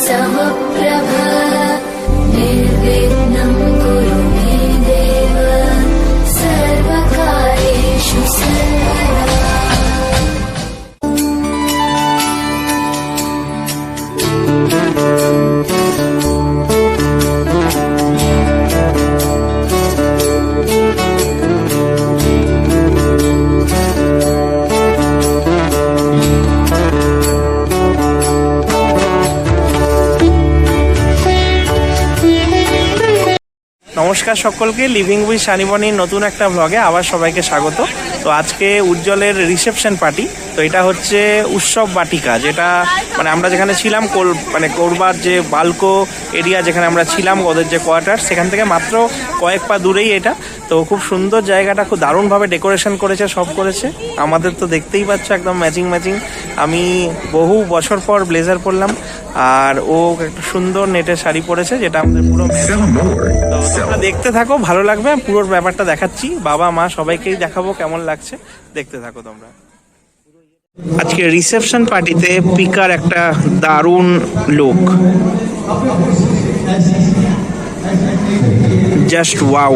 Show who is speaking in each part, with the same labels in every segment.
Speaker 1: समप्रभ निर्विघ्नं कुरु मे देव सर्वकार्येषु सर्वदा।
Speaker 2: নমস্কার সকলকে, লিভিং উইথ শানিবনির নতুন একটা ব্লগে আবার সবাইকে স্বাগত। তো আজকে উজ্জ্বলের রিসেপশন পার্টি। তো এটা হচ্ছে উৎসব বাটিকা, যেটা মানে আমরা যেখানে ছিলাম করবার যে বালকো এরিয়া যেখানে আমরা ছিলাম, ওদের যে কোয়ার্টার, সেখান থেকে মাত্র কয়েক পা দূরেই এটা। তো খুব সুন্দর জায়গাটা, খুব দারুণভাবে ডেকোরেশন করেছে, সব করেছে। আমাদের তো দেখতেই পাচ্ছ একদম ম্যাচিং। আমি বহু বছর পর ব্লেজার পরলাম, আর ও একটা সুন্দর নেটের শাড়ি পরেছে, যেটা আমাদের পুরো তো তোমরা দেখতে থাকো, ভালো লাগবে। পুরো ব্যাপারটা দেখাচ্ছি, বাবা মা সবাইকেই দেখাবো কেমন লাগছে, দেখতে থাকো তোমরা। আজকে রিসেপশন পার্টিতে পিকার একটা দারুণ লুক, জাস্ট ওয়াও।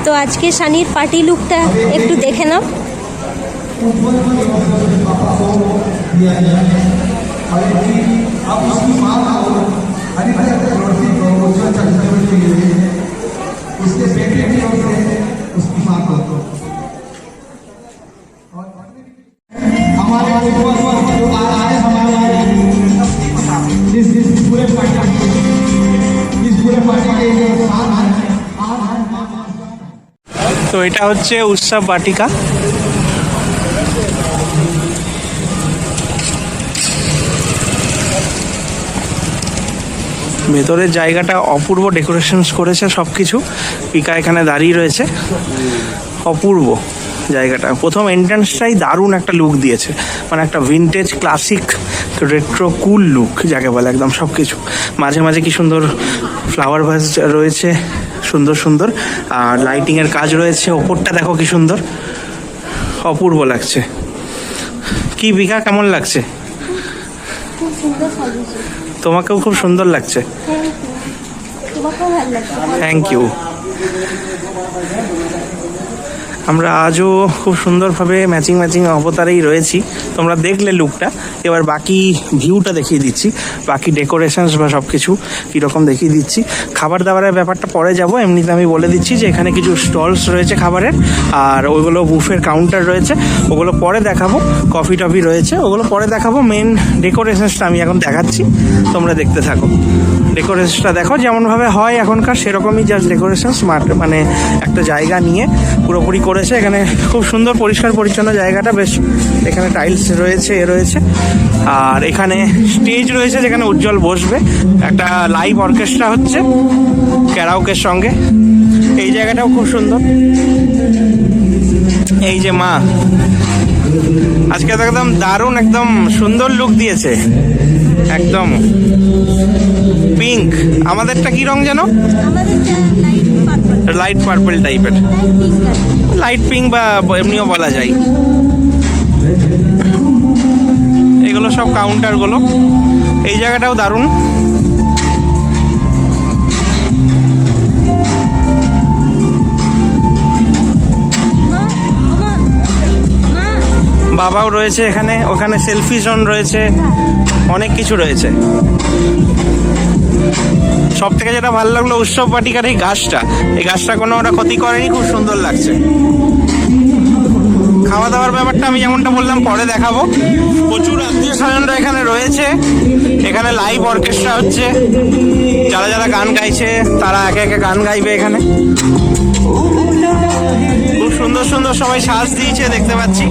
Speaker 3: তো আজকে শানির পার্টি লুকটা একটু দেখে নাও।
Speaker 2: তো এটা হচ্ছে উৎসব বাটিকা। ভেতরের জায়গাটা অপূর্ব ডেকোরেশন করেছে সবকিছু। পিকা এখানে দাঁড়িয়ে রয়েছে, অপূর্ব জায়গাটা। প্রথম এন্ট্রান্সটাই দারুণ একটা লুক দিয়েছে, মানে একটা ভিনটেজ ক্লাসিক রেট্রো কুল লুক যাকে বলে, একদম সবকিছু। মাঝে মাঝে কি সুন্দর ফ্লাওয়ার ভাস রয়েছে, সুন্দর। আর লাইটিং এর কাজ রয়েছে, ওপরটা দেখো কি সুন্দর, অপূর্ব লাগছে। কি পিকা, কেমন লাগছে? তোমাকেও খুব সুন্দর লাগছে, থ্যাংক ইউ। আমরা আজও খুব সুন্দরভাবে ম্যাচিং অবতারেই রয়েছি। তোমরা দেখলে লুকটা, এবার বাকি ভিউটা দেখিয়ে দিচ্ছি, বাকি ডেকোরেশনস বা সব কিছু কীরকম দেখিয়ে দিচ্ছি। খাবার দাবারের ব্যাপারটা পরে যাব, এমনিতে আমি বলে দিচ্ছি যে এখানে কিছু স্টলস রয়েছে খাবারের, আর ওইগুলো বুফের কাউন্টার রয়েছে, ওগুলো পরে দেখাবো। কফি টফি রয়েছে, ওগুলো পরে দেখাবো। মেন ডেকোরেশনসটা আমি এখন দেখাচ্ছি, তোমরা দেখতে থাকো। ডেকোরেশনটা দেখো যেমনভাবে হয় এখনকার, সেরকমই জাস্ট ডেকোরেশন, মানে একটা জায়গা নিয়ে পুরোপুরি করেছে। এখানে খুব সুন্দর পরিষ্কার পরিচ্ছন্ন জায়গাটা, বেশ। এখানে টাইলস রয়েছে, আর এখানে স্টেজ রয়েছে যেখানে উজ্জ্বল বসবে। একটা লাইভ অর্কেস্ট্রা হচ্ছে ক্যারাওকের সঙ্গে। এই জায়গাটাও খুব সুন্দর। এই যে মা আজকে তো একদম দারুণ, একদম সুন্দর লুক দিয়েছে, একদম পিঙ্ক। আমাদেরটা কি রং যেন? লাইট পার্পল টাইপের, লাইট পিঙ্ক বা এমনিও বলা যায়। এগুলো সব কাউন্টারগুলো। এই জায়গাটাও দারুণ। বাবাও রয়েছে এখানে, ওখানে সেলফি জোন রয়েছে, অনেক কিছু রয়েছে। সব থেকে যেটা ভালো লাগলো উৎসব বাটিকার এই গাছটা কোনো ওরা ক্ষতি করেনি, খুব সুন্দর লাগছে। খাওয়া দাওয়ার ব্যাপারটা আমি যেমনটা বললাম পরে দেখাবো। প্রচুর আত্মীয় স্বজনরা এখানে রয়েছে। এখানে লাইভ অর্কেস্ট্রা হচ্ছে, যারা গান গাইছে তারা একে গান গাইবে এখানে। খুব সুন্দর সবাই সাজ দিয়েছে, দেখতে পাচ্ছি।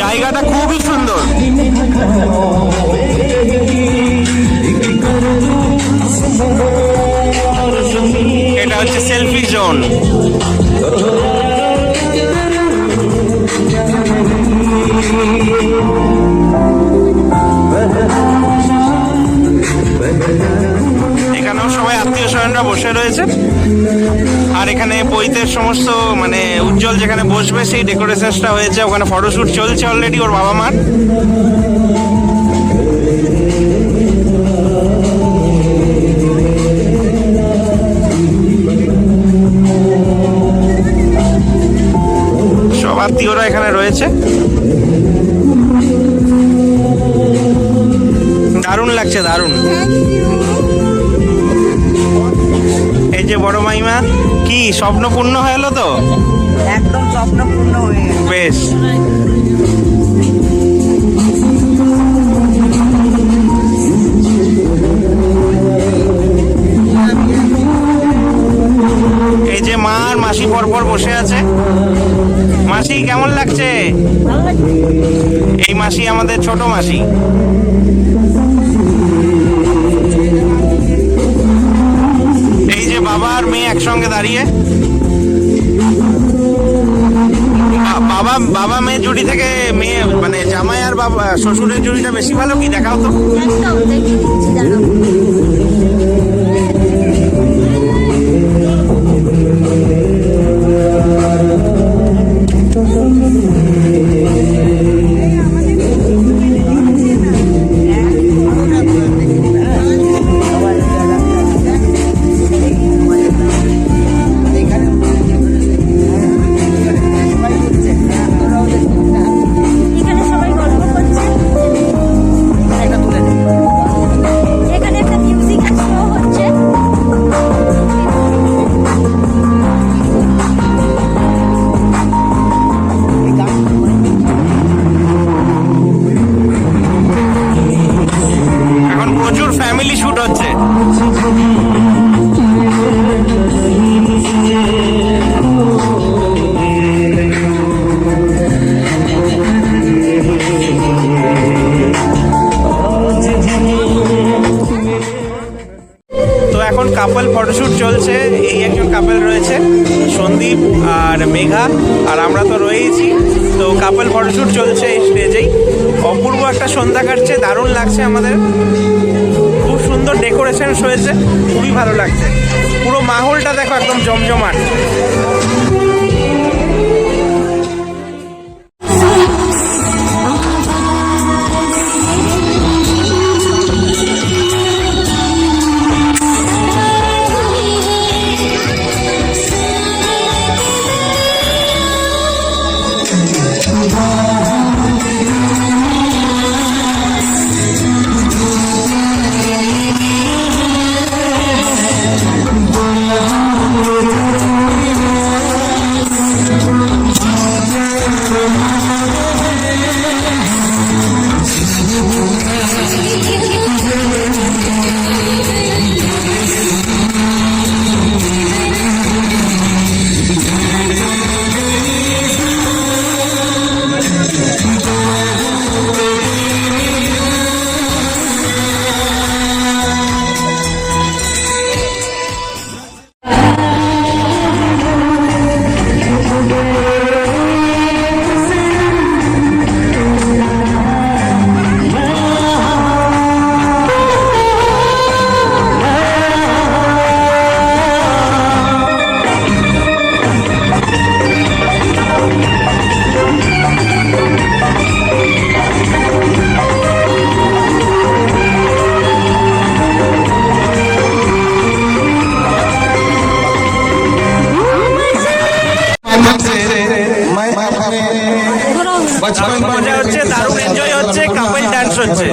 Speaker 2: জায়গাটা খুবই সুন্দর। এটা হচ্ছে সেলফি জোন। এখানেও সবাই আত্মীয় স্বজনরা বসে রয়েছে, আর এখানে বইতের সমস্ত মানে উজ্জ্বল যেখানে বসবে সেই ডেকোরেশনটা হয়েছে। ওখানে ফটোশুট চলছে অলরেডি ওর বাবা মার। সব আত্মীয়রা এখানে রয়েছে। দারুণ লাগছে, দারুণ। এই যে বড় মাইমা, কি স্বপ্ন পূর্ণ হলো তো?
Speaker 4: একদম স্বপ্ন পূর্ণ হয়ে গেছে।
Speaker 2: বেশ। এই যে মা আর মাসি পরপর বসে আছে। মাসি কেমন লাগছে? এই মাসি আমাদের ছোট মাসি। এই যে বাবা আর মেয়ে একসঙ্গে দাঁড়িয়ে। বাবা মেয়ে জুড়ি থেকে মেয়ে মানে জামাই আর বাবা শ্বশুরের জুড়িটা বেশি ভালো, কি দেখাও তো।
Speaker 3: একদম দেখিয়ে দিচ্ছি, দাঁড়াও। এখানে সবাই গল্প করছে। এখানে একটা মিউজিক্যাল শো হচ্ছে।
Speaker 2: এখন প্রচুর ফ্যামিলি শুট হচ্ছে। তো এখন কাপল ফটোশুট চলছে। এই একজন কাপল রয়েছে, সন্দীপ আর মেঘা, আর আমরা তো রয়েইছি। তো কাপল ফটোশুট চলছে এই স্টেজেই। অপূর্ব একটা সন্ধ্যা কাটছে, দারুণ লাগছে আমাদের। খুব সুন্দর ডেকোরেশন হয়েছে, খুবই ভালো লাগছে। পুরো মাহলটা দেখো একদম জমজমাট। মজা হচ্ছে, দারুণ এনজয় হচ্ছে, কাপল ডান্স হচ্ছে।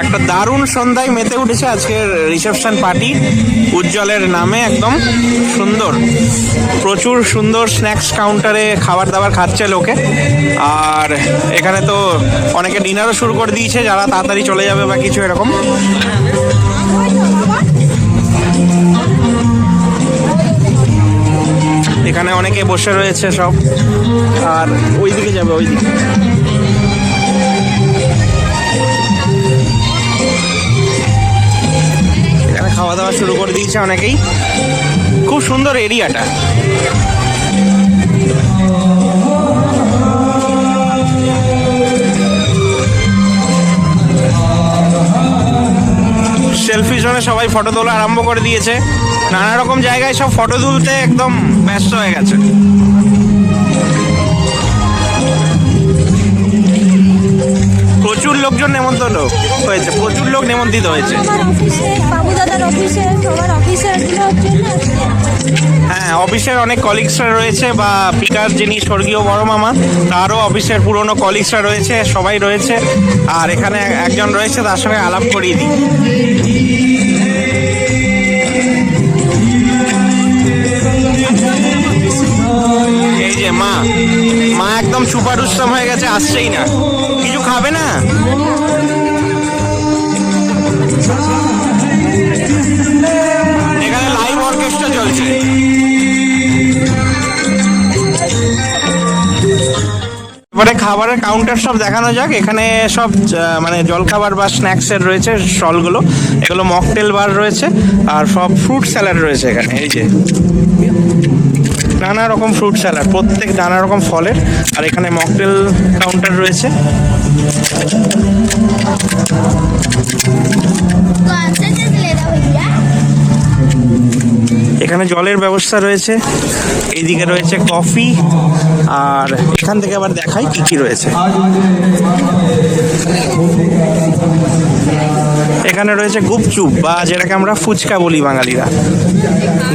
Speaker 2: একটা দারুণ সন্ধ্যায় মেতে উঠেছে আজকের রিসেপশন পার্টি উজ্জ্বলের নামে। একদম সুন্দর, প্রচুর সুন্দর স্ন্যাক্স কাউন্টারে খাবার দাবার খাচ্ছে লোকে। আর এখানে তো অনেকে ডিনারও শুরু করে দিয়েছে, যারা তাড়াতাড়ি চলে যাবে বা কিছু এরকম। এখানে অনেকে বসে রয়েছে সব, আর ওইদিকে যাবে, ওইদিকে। এখানে খাওয়া দাওয়া শুরু করে দিয়েছে অনেকেই। খুব সুন্দর এরিয়াটা। সেলফি জোনে সবাই ফটো তোলা আরম্ভ করে দিয়েছে। নানা রকম জায়গায় সব ফটো তুলতে একদম ব্যস্ত হয়ে গেছে। প্রচুর লোকজন নেমন্তন্ন হয়েছে, প্রচুর লোক নিমন্ত্রিত হয়েছে।
Speaker 3: আমার অফিসে, বাবু দাদার অফিসে, সবার অফিসের জন্য।
Speaker 2: হ্যাঁ, অফিসের অনেক কলিগসরা রয়েছে, বা পিকার যিনি স্বর্গীয় বড় মামা তারও অফিসের পুরনো কলিগসরা রয়েছে, সবাই রয়েছে। আর এখানে একজন রয়েছে, তার সঙ্গে আলাপ করিয়ে দিই। এই যে মা একদম সুপার উৎসব হয়ে গেছে, আসছেই না। কিছু খাবে না? এখানে লাইভ অর্কেস্ট্রা চলছে। এবারে খাবারের কাউন্টার সব দেখানো যাক। এখানে সব মানে জলখাবার বা স্ন্যাক্সের রয়েছে স্টলগুলো। এগুলো মকটেল বার রয়েছে, আর সব ফ্রুট স্যালাড রয়েছে এখানে। এই যে নানা রকম ফ্রুট স্যালাড, প্রত্যেক নানা রকম ফলের। আর এখানে মকটেল কাউন্টার রয়েছে। এখানে জলের ব্যবস্থা রয়েছে, এইদিকে রয়েছে কফি। আর এখান থেকে আবার দেখাই কি কি রয়েছে। এখানে রয়েছে গুপচুপ, বা যেটাকে আমরা ফুচকা বলি বাঙালিরা,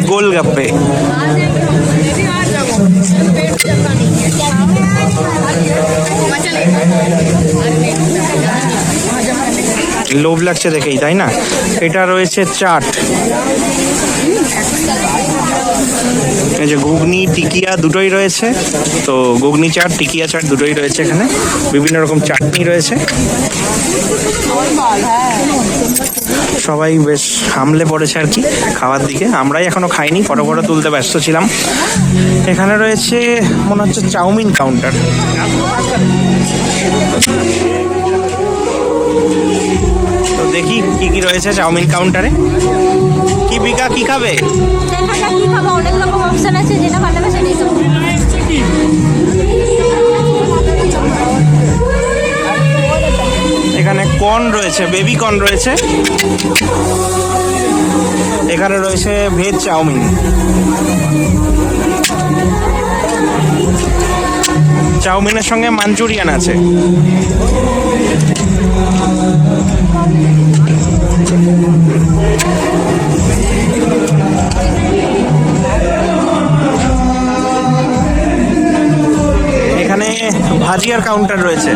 Speaker 2: গোলগাপ্পে। লোভ লাগছে দেখেই, তাই না? এটা রয়েছে চাট, এই যে ঘুগনি টিকিয়া দুটোই রয়েছে। তো ঘুগনি চাট, টিকিয়া চাট দুটোই রয়েছে এখানে। বিভিন্ন রকম চাটনি রয়েছে। সবাই বেশ হামলে পড়েছে আর কি খাওয়ার দিকে। আমরাই এখনো খাইনি, ফটো ফটো তুলতে ব্যস্ত ছিলাম। এখানে রয়েছে মনে হচ্ছে চাউমিন কাউন্টার। তো দেখি কি কি রয়েছে চাউমিন কাউন্টারে। কি বিকা, কি খাবে?
Speaker 3: কি খাবো, অনেক রকম অপশন আছে, যেটা ভালো লাগে সেটাই খাবো।
Speaker 2: এখানে কর্ন রয়েছে, বেবি কর্ন রয়েছে। এখানে রয়েছে ভেজ চাউমিন। চাউমিনের সঙ্গে মাঞ্চুরিয়ান আছে। এখানে ভাজিয়ার কাউন্টার রয়েছে।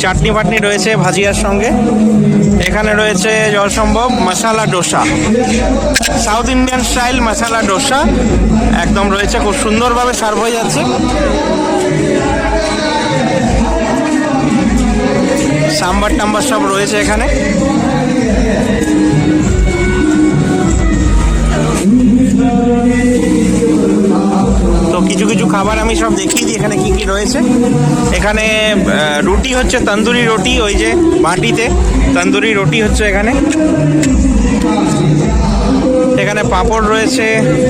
Speaker 2: চাটনি ফাটনি রয়েছে ভাজিয়ার সঙ্গে। এখানে রয়েছে যথাসম্ভব মশালা ডোসা, সাউথ ইন্ডিয়ান স্টাইল মশালা ডোসা একদম রয়েছে, খুব সুন্দরভাবে সার্ভ হয়ে যাচ্ছে। সাম্বার টাম্বার সব রয়েছে এখানে। তো কিছু কিছু খাবার আমি সব দেখিয়ে দিই এখানে কি কি রয়েছে। এখানে রুটি হচ্ছে তন্দুরি রুটি, ওই যে বাটিতে তন্দুরি রুটি হচ্ছে এখানে। এখানে পাঁপড় রয়েছে,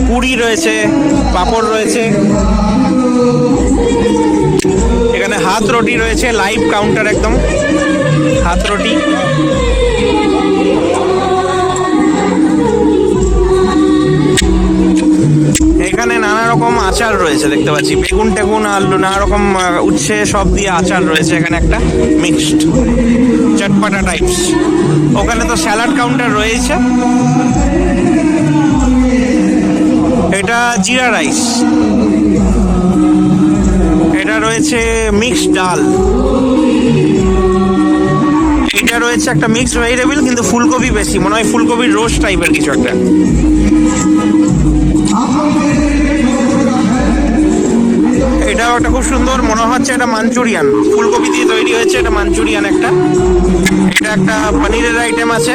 Speaker 2: পুরি রয়েছে, পাঁপড় রয়েছে। এখানে হাত রুটি রয়েছে, লাইভ কাউন্টার একদম হাত রুটি। এখানে নানা রকম আচার রয়েছে দেখতে পাচ্ছি, বেগুন টেগুন আলু নানা রকম উচ্ছে সব দিয়ে আচার রয়েছে এখানে, একটা মিক্সড চটপাটা টাইপস। ওখানে তো স্যালাড কাউন্টার রয়েছে। এটা জিরা রাইস, এটা রয়েছে মিক্সড ডাল, এটা রয়েছে একটা মিক্সড ভেজিটেবল কিন্তু ফুলকপি বেশি, মনে হয় ফুলকপির রোস্ট টাইপের কিছু একটা। এটাও একটা খুব সুন্দর, মনে হচ্ছে এটা মাঞ্চুরিয়ান, ফুলকপি দিয়ে তৈরি হয়েছে, এটা মাঞ্চুরিয়ান একটা। এটা একটা পনিরের আইটেম আছে,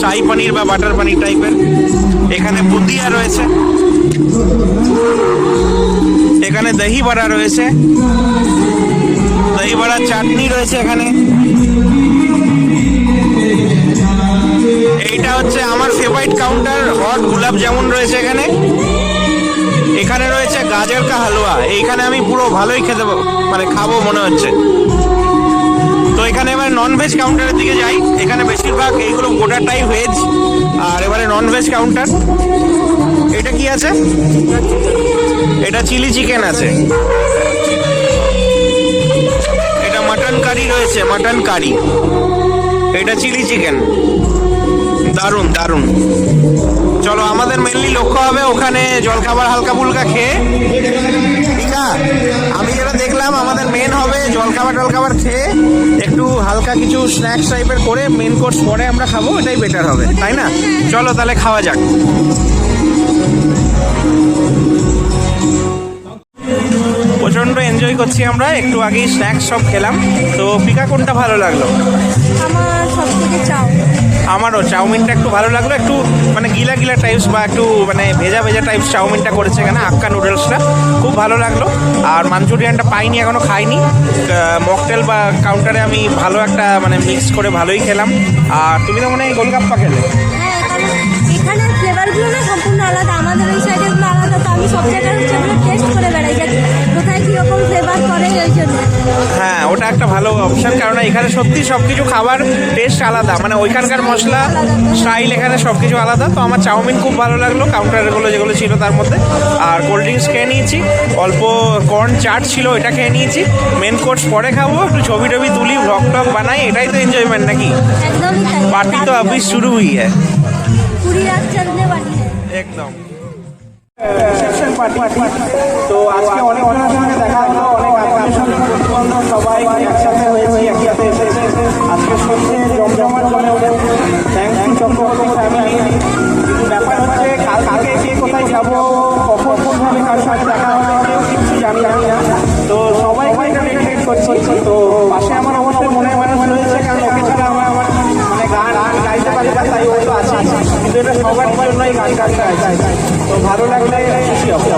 Speaker 2: শাহি পনির বা বাটার পনির টাইপের। এখানে বুন্দিয়া রয়েছে, এখানে দহি বড়া রয়েছে, দহি বড়ার চাটনি রয়েছে এখানে। এইটা হচ্ছে আমার ফেভারিট কাউন্টার, হট গোলাপ জামুন রয়েছে এখানে। এখানে রয়েছে গাজর কা হালুয়া, এইখানে আমি পুরো ভালোই খেতে মানে খাবো মনে হচ্ছে। তো এখানে এবার নন ভেজ কাউন্টারের দিকে যাই। এখানে বেশিরভাগ এইগুলো গোটাটাই ভেজ, আর এবারে নন ভেজ কাউন্টার। এটা কি আছে? এটা চিলি চিকেন আছে, এটা মাটন কারি রয়েছে, মাটন কারি, এটা চিলি চিকেন। দারুণ দারুণ। চলো, আমাদের মেনলি লক্ষ্য হবে ওখানে জলখাবার হালকা ফুলকা খেয়ে। ঠিক আছে, আমি যেটা দেখলাম আমাদের মেন হবে জলখাবার টলখাবার খেয়ে একটু হালকা কিছু স্ন্যাক্স টাইপের করে মেন কোর্স পরে আমরা খাবো, এটাই বেটার হবে, তাই না? চলো তাহলে খাওয়া যাক। প্রচন্ড এনজয় করছি আমরা, একটু আগেই স্ন্যাক্স সব খেলাম। তো পিকা কোনটা ভালো লাগলো?
Speaker 3: আমার সব থেকে চাও।
Speaker 2: আমারও চাউমিনটা একটু ভালো লাগলো, একটু মানে গিলা গিলা টাইপস বা একটু মানে ভেজা ভেজা টাইপস চাউমিনটা করেছে এখানে, আক্কা নুডলসটা খুব ভালো লাগলো। আর মাঞ্চুরিয়ানটা পাইনি, এখনো খাইনি। মকটেল বা কাউন্টারে আমি ভালো একটা মানে মিক্স করে ভালোই খেলাম। আর তুমি তো মনে হয় গোলগাপ্পা খেলে?
Speaker 3: হ্যাঁ, কারণ এখানে ফ্লেভারগুলো না সম্পূর্ণ আলাদা, আমাদের ওই সাইডেগুলো আলাদা। তো আমি সব জায়গায় হচ্ছে ওগুলো টেস্ট করে বেড়াই যে কোথায় কীরকম ফ্লেভার করে, ওই জন্য।
Speaker 2: হ্যাঁ, ওটা একটা ভালো অপশন, কারণ এখানে সত্যি সব কিছু খাবার টেস্ট আলাদা, মানে ওইখানকার মশলা স্টাইল এখানে সব কিছু আলাদা। তো আমার চাউমিন খুব ভালো লাগলো, কাউন্টারগুলো যেগুলো ছিল তার মধ্যে। আর কোল্ড ড্রিঙ্কস খেয়ে নিয়েছি, অল্প কর্ন চাট ছিল ওইটা খেয়ে নিয়েছি। মেন কোর্স পরে খাবো, একটু ছবি টবি তুলি, ভ্লগ টক বানাই, এটাই তো এনজয়মেন্ট নাকি?
Speaker 3: একদমই তাই।
Speaker 2: পার্টি তো अभी शुरू हुई है।
Speaker 3: पूरी रात चलने वाली है।
Speaker 2: একদম রিসেপশন পার্টি। তো আজকে অনেক অনেক সঙ্গে দেখা হলো, অনেক আত্মীয় স্বজন বন্ধু সবাই একসাথে হয়েছি, একসাথে এসেছে। আজকে সত্যি জমজমাট চলে ওঠে। Thank you Chakraborty family. কিন্তু ব্যাপার হচ্ছে কালকে কে কোথায় যাবো, কখন কোনভাবে কার সাথে দেখা হবে কেউ কিছু জানি না। তো সবাই এটা ডেডিকেট করছি। তো পাশে আমার অবশ্যই মনে মানুষ রয়েছে, কারণ ওকে ছাড়া আমার মানে গান গাইতে পারি না, তাই হয়তো আছে। কিন্তু এটা সবার জন্যই গান গাইতে আছে। তো ভালো লাগলে খুশি হবে।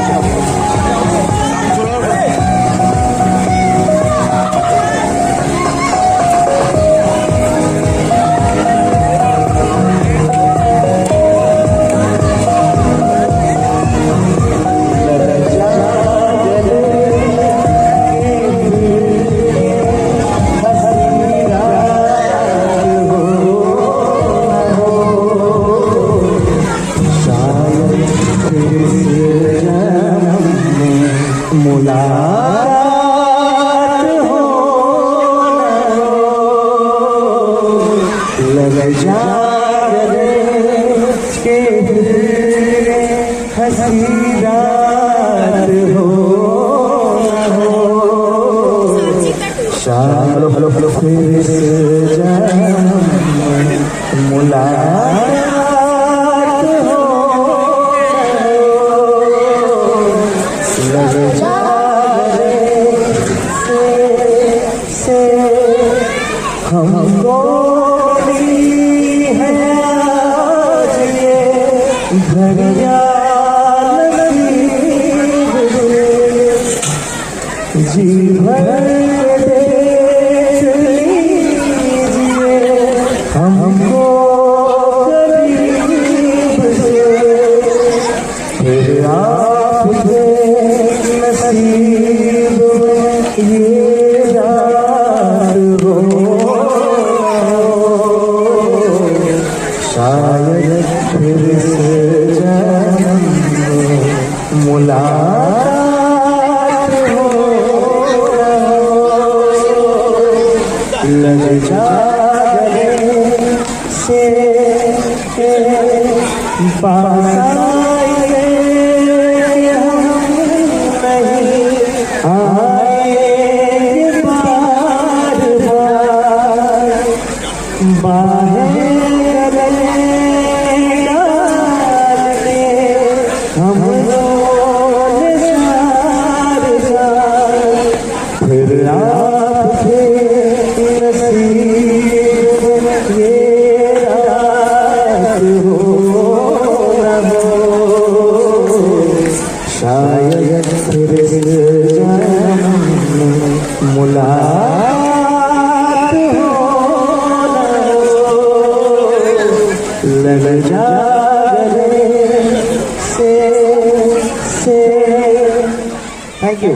Speaker 2: Thank you.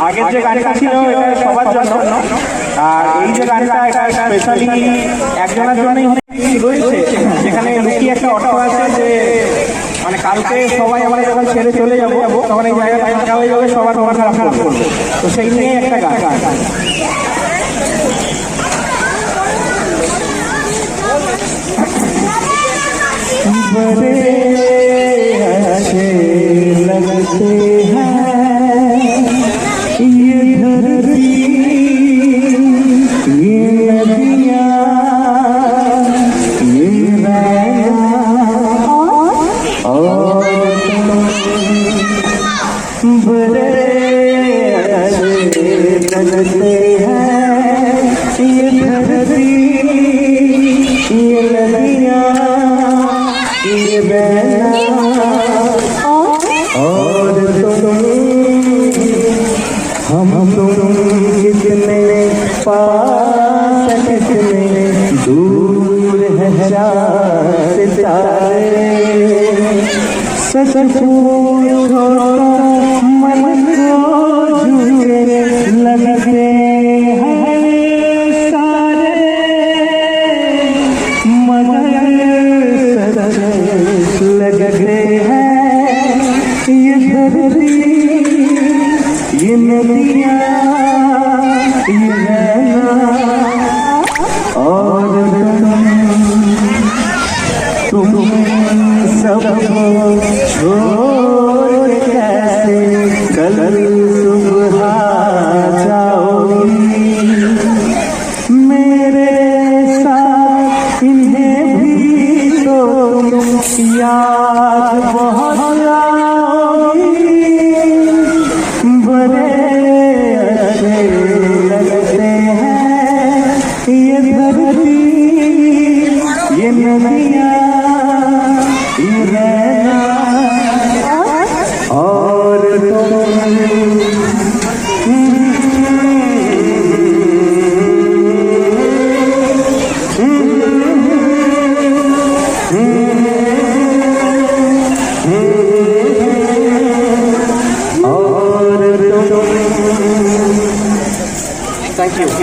Speaker 2: আগের যে গানটা ছিল এটা সবার জন্য, আর এই যে গানটা এটা স্পেশালি একজনের জন্যই রয়েছে, যেখানে লুকিয়ে একটা অর্থ আছে যে মানে কালকে সবাই আমরা যখন ছেড়ে চলে যাবো তখন এই জায়গাটা ফাঁকা হয়ে যাবে, সবার সবার খারাপ করবে, তো সেই নিয়ে একটা গান। बड़े अच्छे लगते हैं ये धरती ये नदियाँ ये और बड़े अच्छे लगते हैं ये धरती ये नदियाँ ये और तुम हम तुम कितने पास कितने दूर है सितारे सच पूछो मन को झूठे लगते हैं सारे मगर लगते हैं ये धरती ये नदियाँ ये नैना और तुम सबको छोड़ कैसे कल सुबह जाओगी मेरे साथ इन्हें भी तो तुम याद बहुत आओगी बड़े अच्छे लगते हैं ये धरती ये नदियाँ ये रहना और Thank you.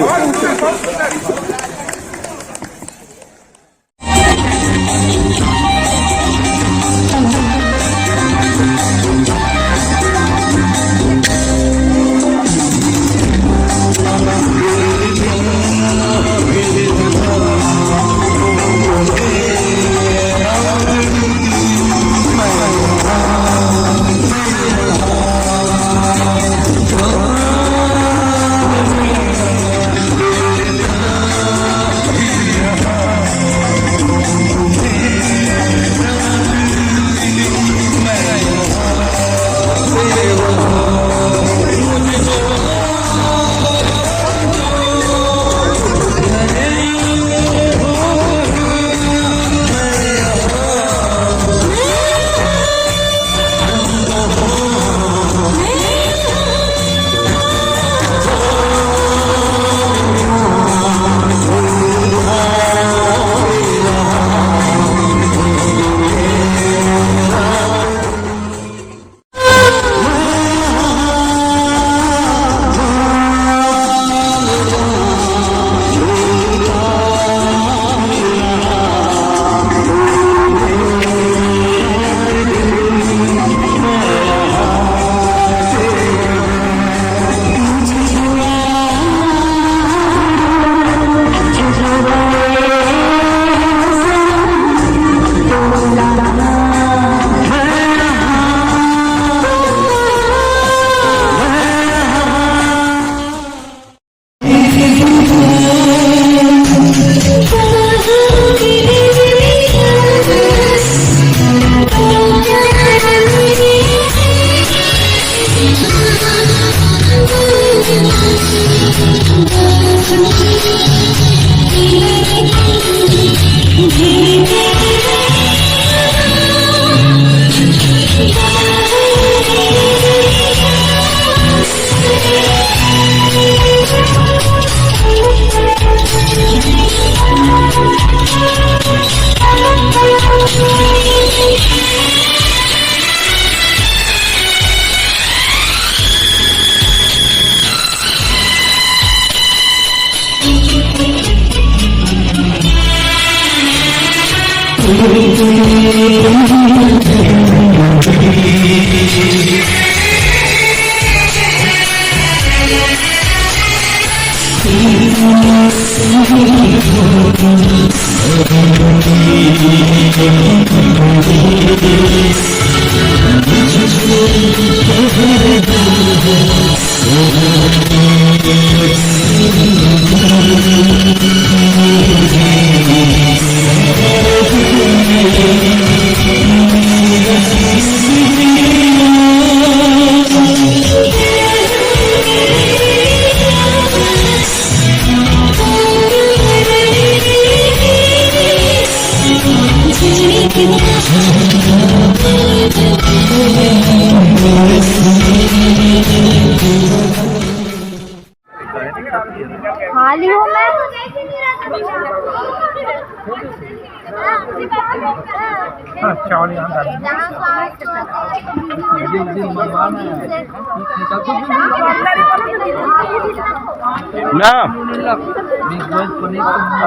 Speaker 5: ना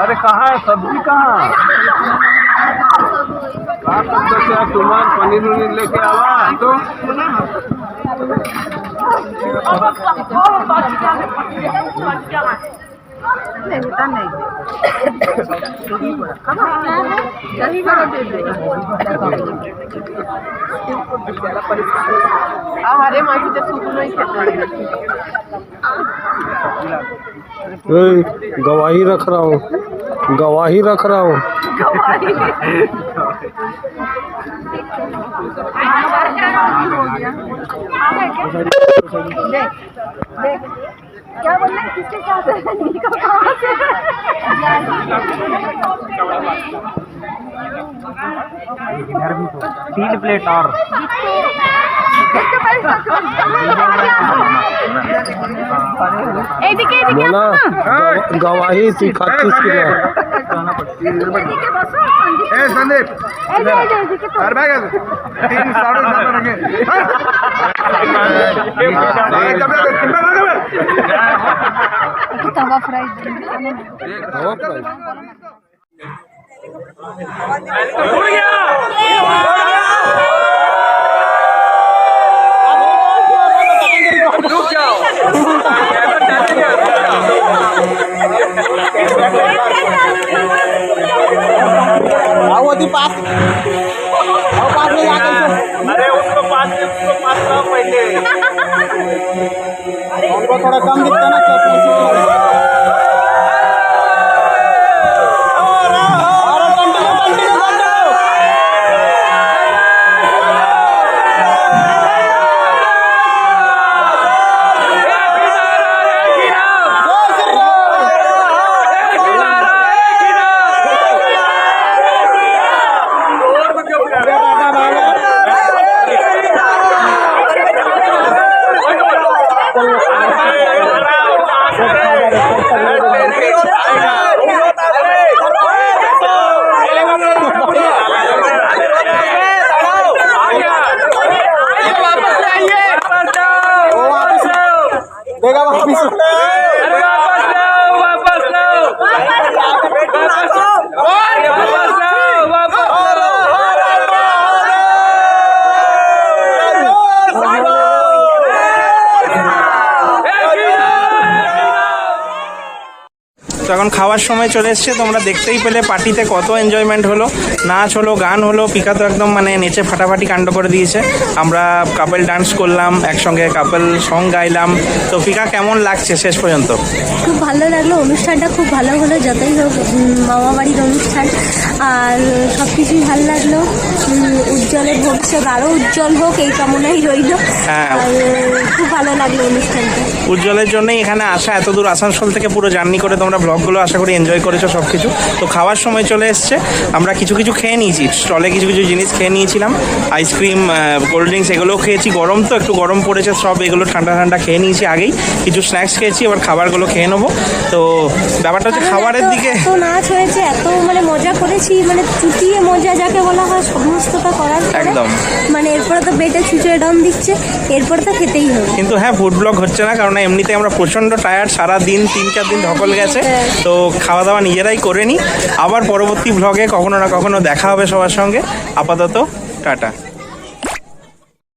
Speaker 5: अरे कहाँ है सब्जी कहाँ तुम्हारे पनीर उनीर लेके आवा तो
Speaker 4: हरे माटी
Speaker 5: गवाही रख रहा हूँ गवाही रख रहा हूँ
Speaker 3: क्या बोलना किसके साथ निकल कहाँ से
Speaker 5: 3 प्लेट और बोला गवाही थी 31 किलो
Speaker 6: संदीप
Speaker 3: तवा फ्राई
Speaker 5: अरे उसको पास लाओ पहले हमको थोड़ा कम दिखता ना
Speaker 2: তো এখন খাওয়ার সময় চলে এসছে, তোমরা দেখতেই পেলে পার্টিতে কত এনজয়মেন্ট হলো, নাচ হলো, গান হলো, পিকা তো একদম মানে নেচে ফাটাফাটি কাণ্ড করে দিয়েছে। আমরা কাপল ডান্স করলাম, একসঙ্গে কাপল সং গাইলাম। তো পিকা কেমন লাগছে শেষ পর্যন্ত?
Speaker 3: খুব ভালো লাগলো, অনুষ্ঠানটা খুব ভালো হলো, যতই হোক মামা বাড়ির অনুষ্ঠান, আর সব কিছুই ভালো লাগলো। উজ্জ্বলের ভবিষ্যৎ আরও উজ্জ্বল হোক এই কামনাই রইল।
Speaker 2: হ্যাঁ।
Speaker 3: আর খুব ভালো লাগলো অনুষ্ঠানটা।
Speaker 2: উজ্জ্বলের জন্যই এখানে আসা, এত দূর আসানসোল থেকে পুরো জার্নি করে তোমরা ব্লগগুলো আশা করি এনজয় করেছো সব কিছু। তো খাওয়ার সময় চলে এসছে, আমরা কিছু কিছু খেয়ে নিয়েছি, স্টলে কিছু কিছু জিনিস খেয়ে নিয়েছিলাম, আইসক্রিম, কোল্ড ড্রিঙ্কস এগুলোও খেয়েছি। গরম তো একটু গরম পড়েছে, সব এগুলো ঠান্ডা ঠান্ডা খেয়ে নিয়েছি আগেই। কিছু স্ন্যাক্স খেয়েছি, এবার খাবারগুলো খেয়ে নেবো। তো ব্যাপারটা হচ্ছে খাবারের দিকে
Speaker 3: এত নাচ হয়েছে, এত মানে মজা করেছি, মানে চুটিয়ে মজা যাকে বলা হয়, সমস্তটা করার পরে
Speaker 2: একদম
Speaker 3: মানে এরপরে তো পেটে চুচড়ে দম দিচ্ছে, এরপরে তো খেতেই হবে।
Speaker 2: কিন্তু হ্যাঁ, ফুড ব্লগ হচ্ছে না, কারণ এমনিতে আমরা প্রচণ্ড টায়ার্ড, সারা দিন 3-4 দিন ধকল গেছে। তো খাওয়া দাওয়া নিজেরাই করে নিই, আবার পরবর্তী ব্লগে কখনো না কখনো দেখা হবে সবার সঙ্গে। আপাতত টাটা।